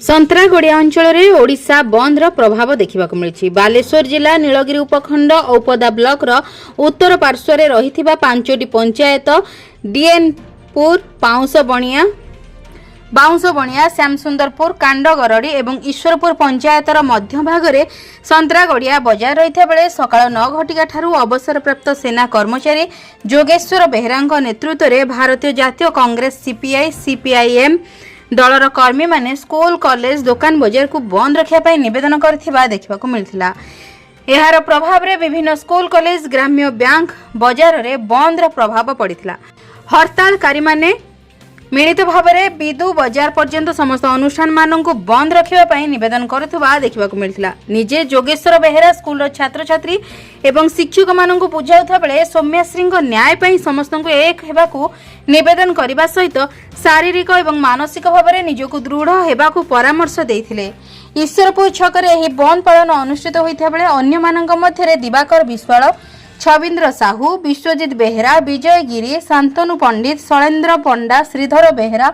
संतरागड़िया अंचल में ओडिशा बंदर प्रभाव देखा मिली। बालेश्वर जिला नीलगिरी उपखंड औपदा ब्लॉक उत्तर पार्श्व में रही 5टी पंचायत डीएनपुर बाउंसबणिया श्यामसुंदरपुर कांडगरड़ी और ईश्वरपुर पंचायतर मध्य भाग में संतरागड़िया बजार रही बेले सकाळ 9 घटिका ठारू अवसरप्राप्त सेना कर्मचारी जोगेश्वर बेहरा नेतृत्व में भारतीय जातीय कांग्रेस सीपीआईएम दलर कर्मी माने स्कूल कॉलेज दुकान बजार को बंद रखापी नवेदन देखा मिलता। यार प्रभाव में विभिन्न स्कूल कॉलेज ग्राम्य बैंक बजार में बंदर प्रभाव पड़ा। हड़तालकारी माने मिलित भाव में बिदु बजार पर्यंत समस्त अनुष्ठान मान को बंद रखापी नवेदन करुवा देखा मिलता। निजे जोगेश्वर बेहरा स्कूल छात्र छात्री एवं शिक्षक मान बुझाऊा बेले सौम्याश्री न्याय समस्त एक होगा नवेदन करने सहित शारीरिक और मानसिक भाव में निजक दृढ़ होगा परामर्श देते। ईश्वरपुर छकरे यह बंद पालन अनुष्ठित होता बेले अन्य मानक मध्य दिवाकर विश्वाल, छविंद्र साहू, विश्वजित बेहरा, विजय गिरी, शांतनु पंडित, शैलेन्द्र पंडा, श्रीधर बेहरा,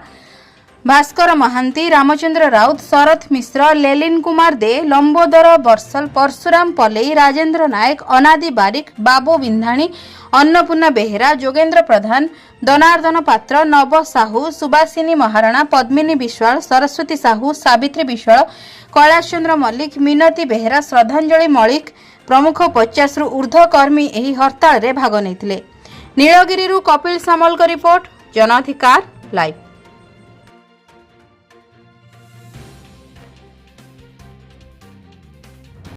भास्कर महांती, रामचंद्र राउत, शरत मिश्र, लेलिन कुमार दे, लंबोदर बर्सल, परशुराम पलई, राजेंद्र नायक, अनादि बारिक, बाबू विंधाणी, अन्नपूर्णा बेहरा, जोगेंद्र प्रधान, दनार्दन पात्र, नव साहू, सुभाषिनी महाराणा, पद्मिनी विश्वाल, सरस्वती साहू, सावित्री विश्वाल, कैलाश चंद्र मल्लिक, मिनती बेहरा, श्रद्धांजलि मल्लिक प्रमुख 50 रु ऊर्ध्व कर्मी एही हड़ताल रे भाग नेथिले। नीलगिरी कपिल सामल का रिपोर्ट, जनाधिकार लाइव।